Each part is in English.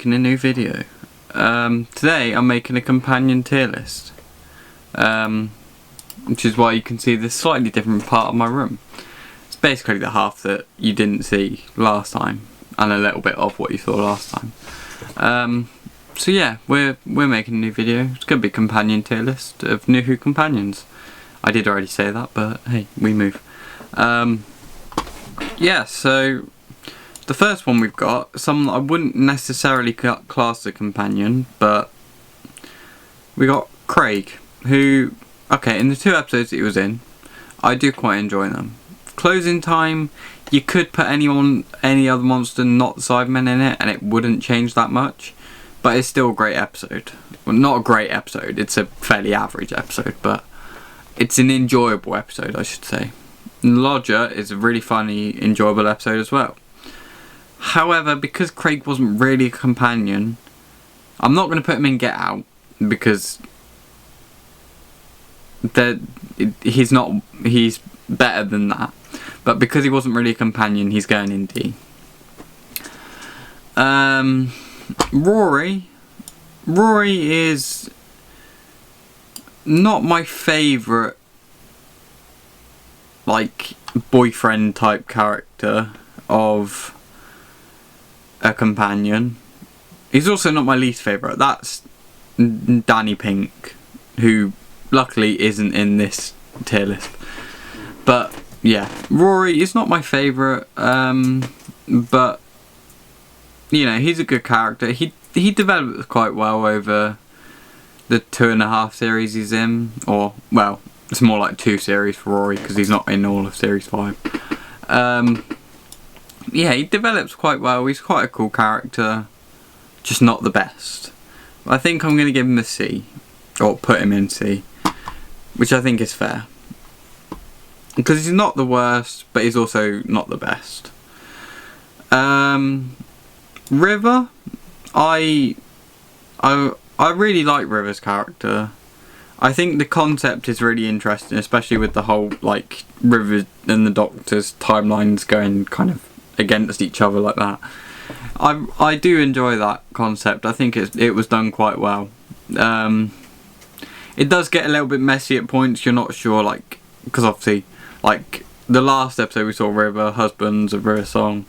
making a new video. Today I'm making a companion tier list, which is why you can see this slightly different part of my room. It's basically the half that you didn't see last time, and a little bit of what you saw last time. So yeah, we're making a new video. It's going to be a companion tier list of New Who companions. I did already say that, but hey, we move. Yeah, so the first one we've got, someone I wouldn't necessarily class as a companion, but we got Craig, who, okay, in the 2 episodes that he was in, I do quite enjoy them. Closing time, you could put any other monster not the Cybermen in it and it wouldn't change that much, but it's still a great episode. Well, not a great episode, it's a fairly average episode, but it's an enjoyable episode, I should say. Lodger is a really funny, enjoyable episode as well. However, because Craig wasn't really a companion, I'm not going to put him in Get Out, because he's better than that. But because he wasn't really a companion, he's going in D. Rory is not my favourite, like, boyfriend type character of a companion. He's also not my least favourite. That's Danny Pink, who luckily isn't in this tier list. But yeah, Rory is not my favourite, but you know, he's a good character. He developed quite well over the 2.5 series he's in, or well, it's more like 2 series for Rory because he's not in all of series 5. Yeah, he develops quite well. He's quite a cool character, just not the best. I think I'm going to give him a C, or put him in C, which I think is fair. Because he's not the worst, but he's also not the best. River, I really like River's character. I think the concept is really interesting, especially with the whole, like, River and the Doctor's timelines going kind of against each other like that. I do enjoy that concept. I think it was done quite well. It does get a little bit messy at points. You're not sure, like, because obviously, like, the last episode we saw River, Husbands of River Song,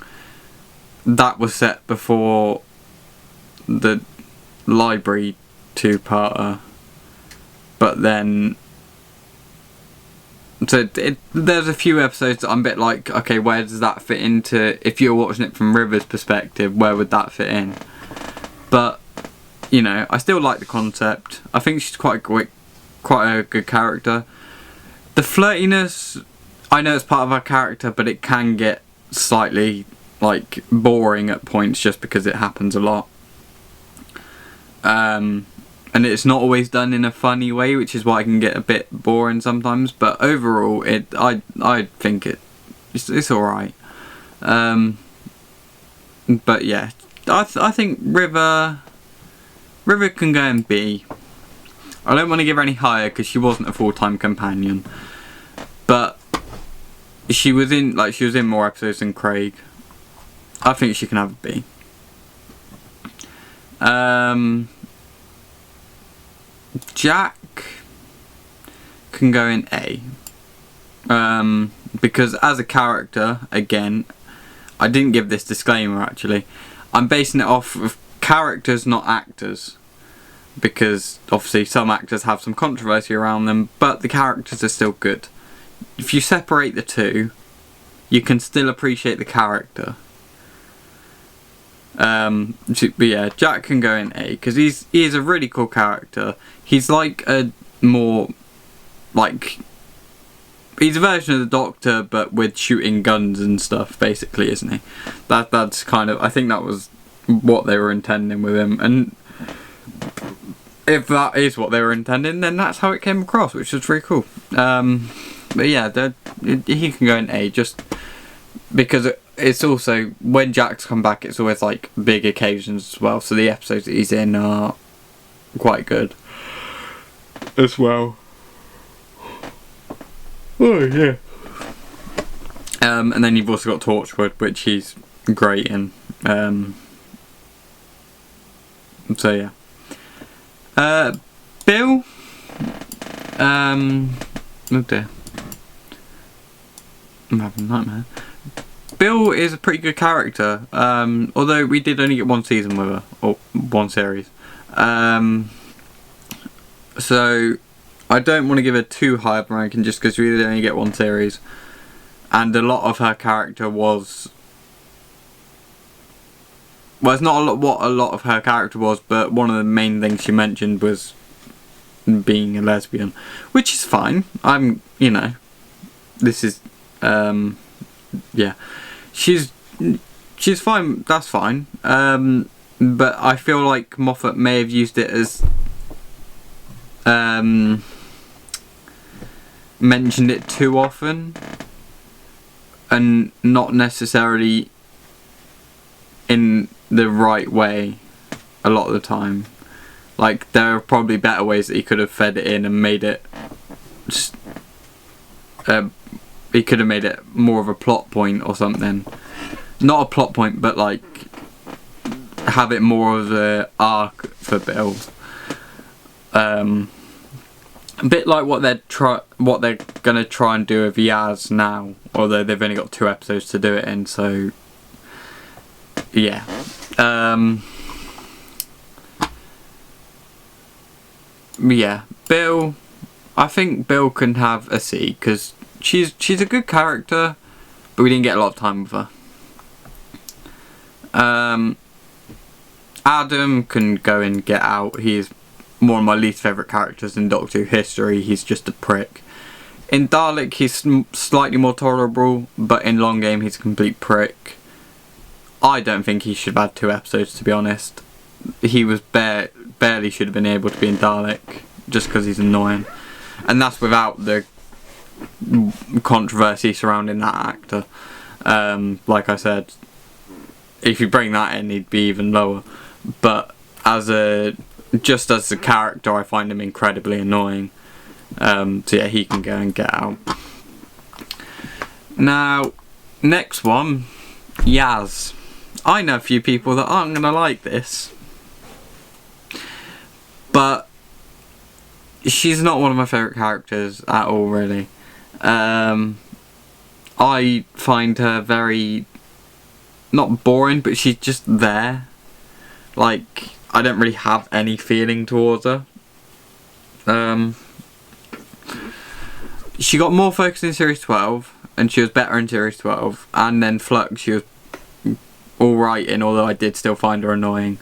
that was set before the library 2-parter, but then so there's a few episodes that I'm a bit like, okay, where does that fit into, if you're watching it from River's perspective, where would that fit in? But you know, I still like the concept. I think she's quite a good character. The flirtiness, I know it's part of her character, but it can get slightly, like, boring at points just because it happens a lot. And it's not always done in a funny way, which is why it can get a bit boring sometimes. But overall, I think it's alright. But yeah, I think River can go in B. I don't want to give her any higher because she wasn't a full-time companion, but she was in more episodes than Craig. I think she can have a B. Jack can go in A, because as a character, again, I didn't give this disclaimer actually, I'm basing it off of characters, not actors, because obviously some actors have some controversy around them, but the characters are still good. If you separate the two, you can still appreciate the character. But yeah, Jack can go in A because he is a really cool character. He's like a more, like, he's a version of the Doctor but with shooting guns and stuff, basically, isn't he? That's kind of, I think that was what they were intending with him, and if that is what they were intending, then that's how it came across, which was really cool. But yeah, he can go in A just because it's also, when Jack's come back, it's always like big occasions as well, so the episodes that he's in are quite good as well. Oh yeah. And then you've also got Torchwood, which he's great in. So yeah. Bill. Oh dear. I'm having a nightmare. Bill is a pretty good character. Although we did only get one season with her, or one series. So I don't want to give her too high of a ranking just because we did only get one series. And a lot of her character was... Well, it's not a lot what a lot of her character was, but one of the main things she mentioned was being a lesbian. Which is fine. You know, this is... yeah. She's fine, that's fine. But I feel like Moffat may have used it as... mentioned it too often. And not necessarily in the right way a lot of the time. Like, there are probably better ways that he could have fed it in and made it he could have made it more of a plot point or something. Not a plot point, but like have it more of the arc for Bill. A bit like what they're gonna try and do with Yaz now, although they've only got 2 episodes to do it in. So yeah. Yeah, Bill. I think Bill can have a C because she's a good character, but we didn't get a lot of time with her. Adam can go and get out. He's one of my least favourite characters in Doctor Who history. He's just a prick. In Dalek he's slightly more tolerable, but in Long Game he's a complete prick. I don't think he should have had 2 episodes, to be honest. He was barely should have been able to be in Dalek, just because he's annoying. And that's without the controversy surrounding that actor. Like I said, if you bring that in, he'd be even lower. But just as a character, I find him incredibly annoying. So yeah, he can go and get out. Now, next one, Yaz. I know a few people that aren't gonna like this, but she's not one of my favourite characters at all, really. I find her very, not boring, but she's just there. Like, I don't really have any feeling towards her. She got more focus in Series 12, and she was better in Series 12, and then Flux she was alright in, although I did still find her annoying.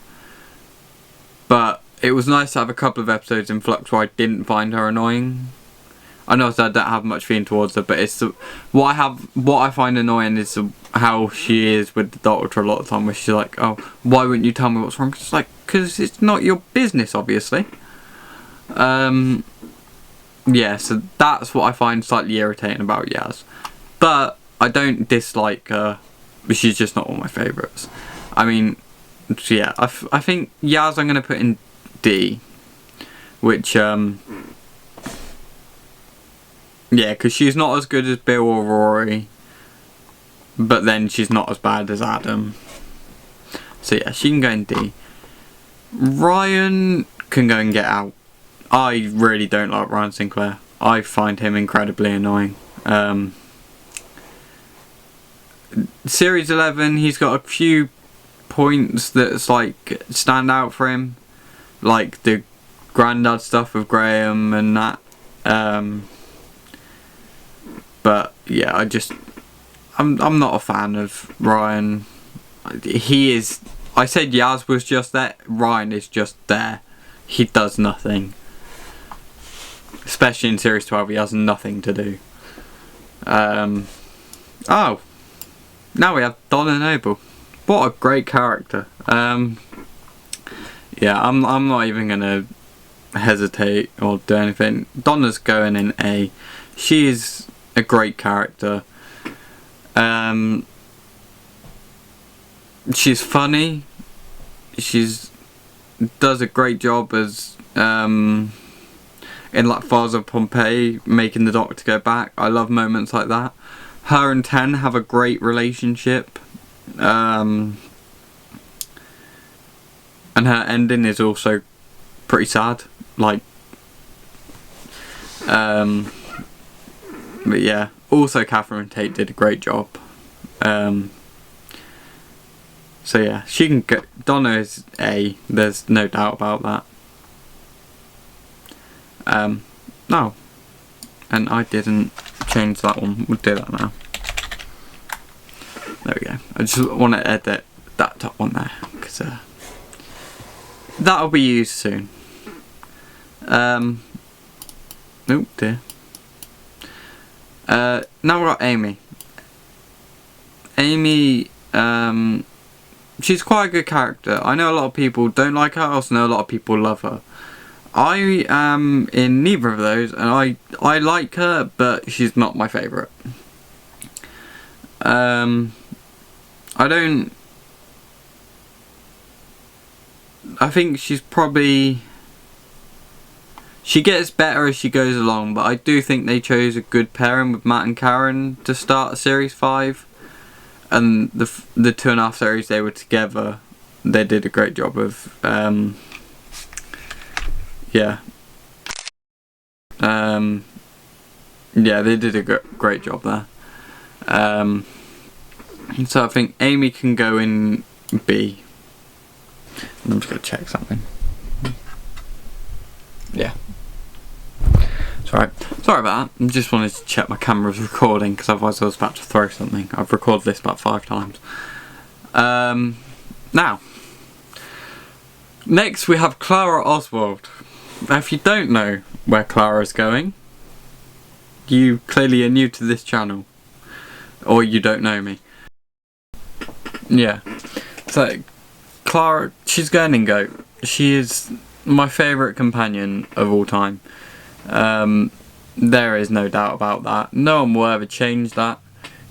But it was nice to have a couple of episodes in Flux where I didn't find her annoying. I know I don't have much feeling towards her, but it's what I find annoying is how she is with the Doctor a lot of the time, where she's like, "Oh, why wouldn't you tell me what's wrong?" It's like, because it's not your business, obviously. Yeah, so that's what I find slightly irritating about Yaz. But I don't dislike her, but she's just not one of my favourites. I mean, so yeah, I think Yaz I'm going to put in D, which, yeah, because she's not as good as Bill or Rory, but then she's not as bad as Adam. So yeah, she can go in D. Ryan can go and get out. I really don't like Ryan Sinclair. I find him incredibly annoying. Series 11, he's got a few points that's like stand out for him, like the Grandad stuff with Graham and that. But yeah, I'm not a fan of Ryan. He is. I said Yaz was just there. Ryan is just there. He does nothing. Especially in Series 12, he has nothing to do. Oh, now we have Donna Noble. What a great character. Yeah, I'm not even gonna hesitate or do anything. Donna's going in A. She is a great character. She's funny. She's does a great job as in like Files of Pompeii, making the Doctor go back. I love moments like that. Her and Ten have a great relationship. and her ending is also pretty sad. Like, but yeah. Also, Catherine Tate did a great job. So yeah, she can go. Donna is A. There's no doubt about that. No, and I didn't change that one. We'll do that now. There we go. I just want to edit that top one there because that'll be used soon. Oh dear. Now we've got Amy. Amy, she's quite a good character. I know a lot of people don't like her, I also know a lot of people love her. I am in neither of those, and I like her, but she's not my favourite. I think she's probably... She gets better as she goes along, but I do think they chose a good pairing with Matt and Karen to start Series 5. And the 2.5 series they were together, they did a great job of, yeah. Yeah, they did a great job there. So I think Amy can go in B. And I'm just going to check something. Yeah. Sorry about that. I just wanted to check my camera's recording because otherwise I was about to throw something. I've recorded this about 5 times. Now, next we have Clara Oswald. Now, if you don't know where Clara's going, you clearly are new to this channel, or you don't know me. Yeah. So, Clara, she's going in GOAT. She is my favourite companion of all time. There is no doubt about that. No one will ever change that.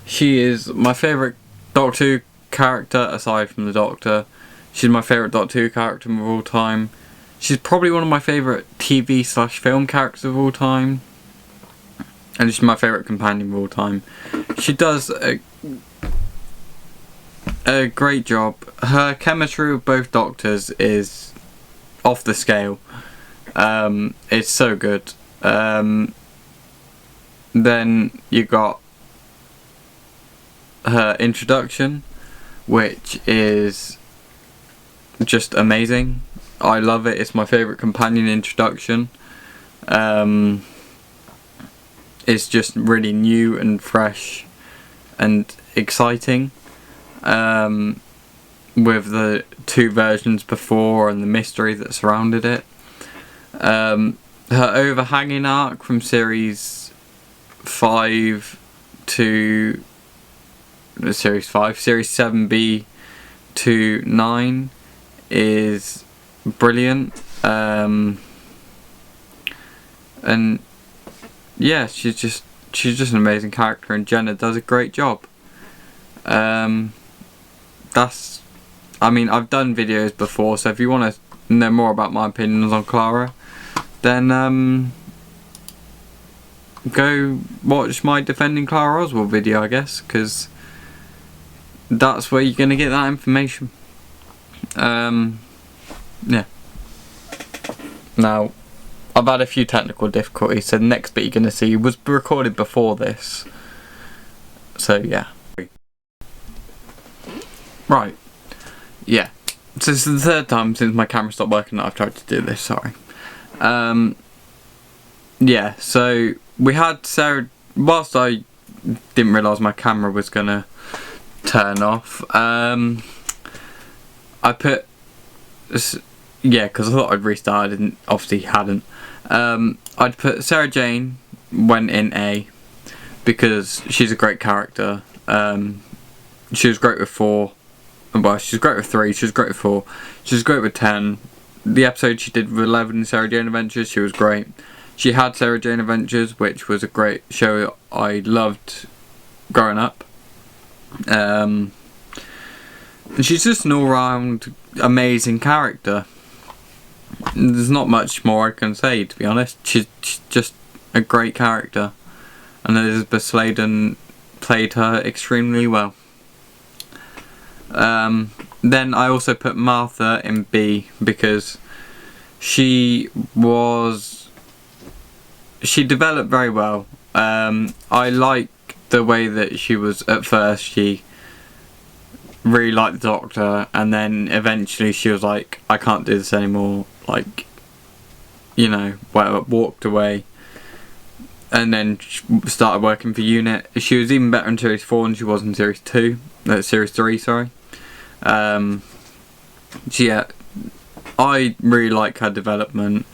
She is my favourite Doctor Who character aside from the Doctor. She's my favourite Doctor Who character of all time. She's probably one of my favourite TV/film characters of all time. And she's my favourite companion of all time. She does a great job. Her chemistry with both Doctors is off the scale. It's so good. Then you got her introduction, which is just amazing. I love it. It's my favourite companion introduction. It's just really new and fresh and exciting. With the 2 versions before and the mystery that surrounded it. Her overhanging arc from Series 5 to Series 7B to 9 is brilliant. And yeah, she's just an amazing character, and Jenna does a great job. I mean, I've done videos before, so if you want to know more about my opinions on Clara, then go watch my Defending Clara Oswald video, I guess, because that's where you're going to get that information. Yeah. Now, I've had a few technical difficulties, so the next bit you're going to see was recorded before this. So, yeah. Right. Yeah. So this is the 3rd time since my camera stopped working that I've tried to do this, sorry. Yeah, so we had Sarah, whilst I didn't realise my camera was going to turn off, I put, yeah, because I thought I'd restarted and obviously hadn't. I'd put Sarah Jane went in A, because she's a great character. She was great with 4. Well, she was great with 3, she was great with 4, she was great with 10. The episode she did with 11 in Sarah Jane Adventures, she was great. She had Sarah Jane Adventures, which was a great show I loved growing up. And she's just an all-round amazing character. There's not much more I can say, to be honest. She's just a great character. And Elizabeth Sladen played her extremely well. Then I also put Martha in B because she developed very well. I like the way that she was at first. She really liked the Doctor, and then eventually she was like, I can't do this anymore, like, you know, walked away, and then started working for Unit. She was even better in Series 4 than she was in Series 3, sorry. So yeah, I really like her development.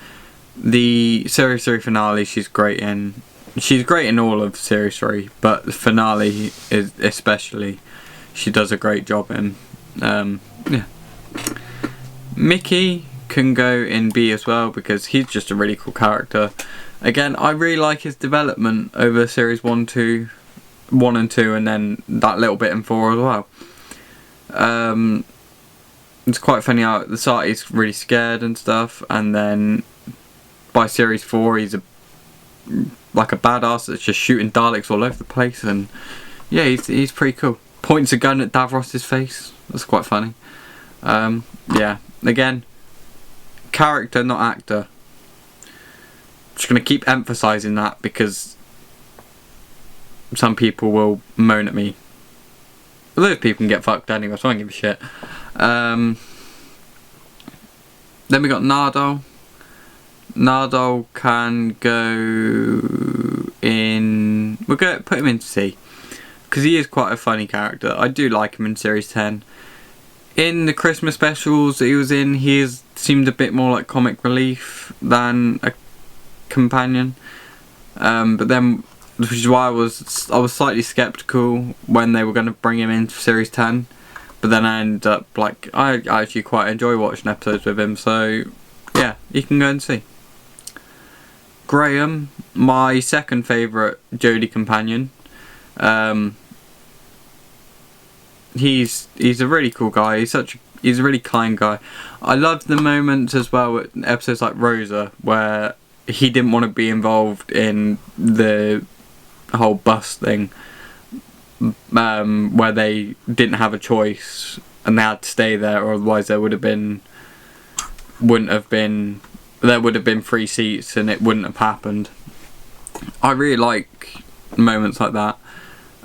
The Series 3 finale she's great in. She's great in all of Series 3, but the finale is especially, she does a great job in. Yeah. Mickey can go in B as well because he's just a really cool character. Again, I really like his development over Series 1 and 2, and then that little bit in 4 as well. It's quite funny how at the start he's really scared and stuff, and then by Series 4 he's like a badass that's just shooting Daleks all over the place, and yeah, he's pretty cool. Points a gun at Davros's face. That's quite funny. Yeah, again, character, not actor. Just gonna keep emphasising that because some people will moan at me. But those people can get fucked anyway, so I don't give a shit. Then we got Nadal. Nadal can go in. We're going to put him in C because he is quite a funny character. I do like him in Series 10. In the Christmas specials that he was in, he seemed a bit more like comic relief than a companion. But then, which is why I was slightly skeptical when they were going to bring him into Series 10. But then I ended up like, I actually quite enjoy watching episodes with him. So yeah, you can go and see. Graham, my second favourite Jodie companion. He's a really cool guy. He's a really kind guy. I love the moments as well with episodes like Rosa where he didn't want to be involved in the whole bus thing, where they didn't have a choice and they had to stay there, or otherwise there would have been free seats and it wouldn't have happened. I really like moments like that.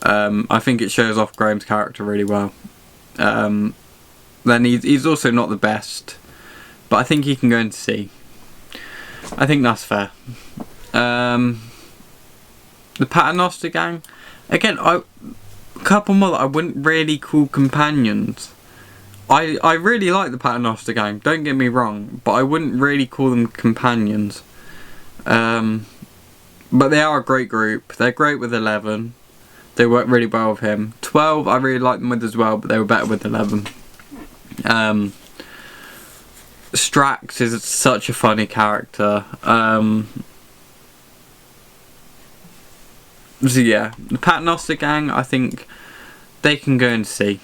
I think it shows off Graham's character really well. Then he's also not the best, but I think he can go into C. I think that's fair. The Paternoster Gang, again, a couple more that I wouldn't really call companions. I really like the Paternoster Gang, don't get me wrong, but I wouldn't really call them companions. But they are a great group. They're great with 11. They work really well with him. 12 I really like them with as well, but they were better with 11. Strax is such a funny character. So yeah, the Paternoster Gang, I think they can go and see.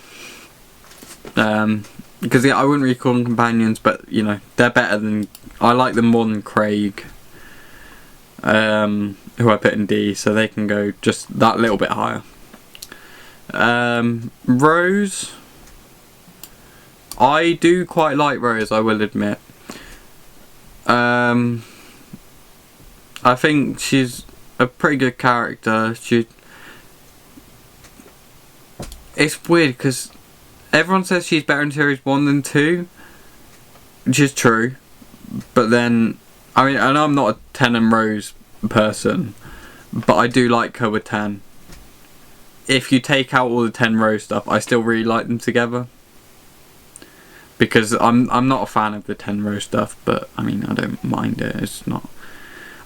Because yeah, I wouldn't really call them companions, but you know, they're better than, I like them more than Craig, who I put in D, so they can go just that little bit higher. Rose, I do quite like Rose, I will admit. I think she's a pretty good character. It's weird because everyone says she's better in Series 1 than 2, which is true, but then, I mean, and I'm not a 10 and Rose person, but I do like her with 10. If you take out all the 10 Rose stuff, I still really like them together. Because I'm not a fan of the 10 Rose stuff, but I mean, I don't mind it. It's not,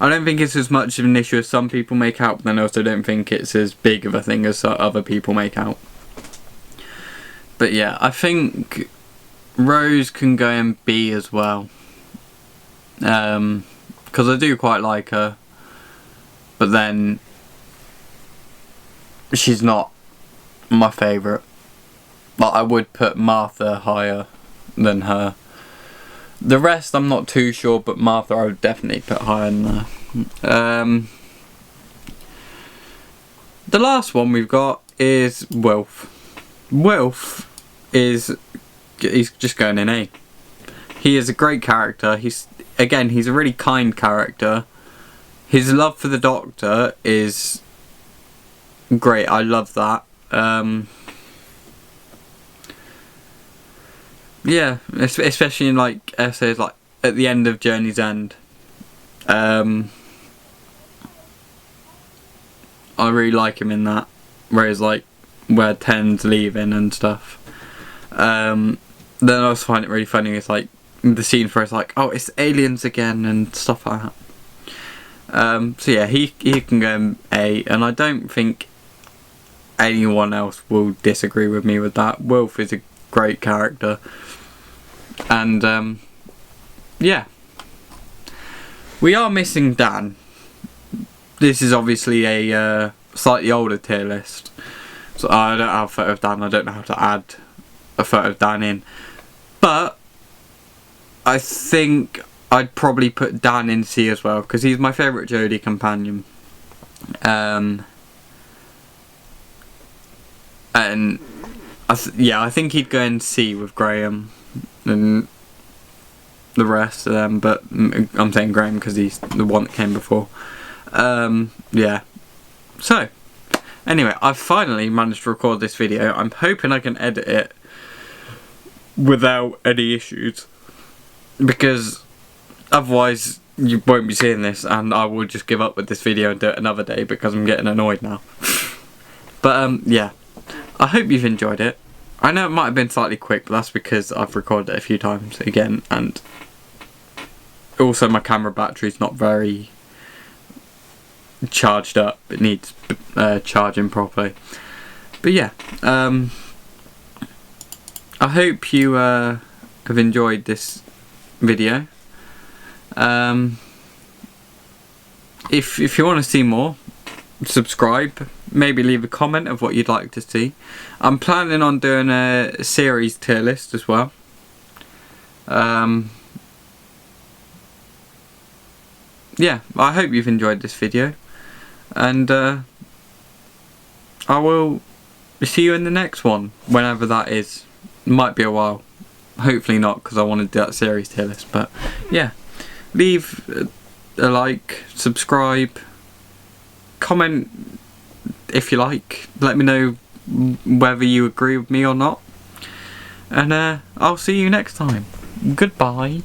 I don't think it's as much of an issue as some people make out, but then I also don't think it's as big of a thing as other people make out. But yeah, I think Rose can go in B as well. Because I do quite like her. But then she's not my favourite. But I would put Martha higher than her. The rest I'm not too sure, but Martha I would definitely put higher than her. The last one we've got is Wilf. Wilf is just going in A. He is a great character. He's a really kind character. His love for the Doctor is great. I love that. Yeah, especially in like essays like at the end of Journey's End. I really like him in that, whereas like where Ten's leaving and stuff. Then I also find it really funny. It's like the scene where it's like, oh, it's aliens again and stuff like that. So yeah, he can go in A, and I don't think anyone else will disagree with me with that. Wilf is a great character, and yeah, we are missing Dan. This is obviously a slightly older tier list, so I don't have a photo of Dan. I don't know how to add a photo of Dan in, but I think I'd probably put Dan in C as well, because he's my favourite Jodie companion. And I think he'd go in C with Graham and the rest of them, but I'm saying Graham because he's the one that came before. Yeah. So, anyway, I've finally managed to record this video. I'm hoping I can edit it without any issues, because otherwise you won't be seeing this and I will just give up with this video and do it another day because I'm getting annoyed now. But yeah, I hope you've enjoyed it. I know it might have been slightly quick, but that's because I've recorded it a few times again, and also my camera battery's not very charged up. It needs charging properly. But yeah, I hope you have enjoyed this video. If you want to see more, subscribe. Maybe leave a comment of what you'd like to see. I'm planning on doing a series tier list as well. Yeah, I hope you've enjoyed this video, and I will see you in the next one, whenever that is. Might be a while. Hopefully not, because I want to do that series tier list. But yeah, leave a like, subscribe, comment if you like. Let me know whether you agree with me or not. And I'll see you next time. Goodbye.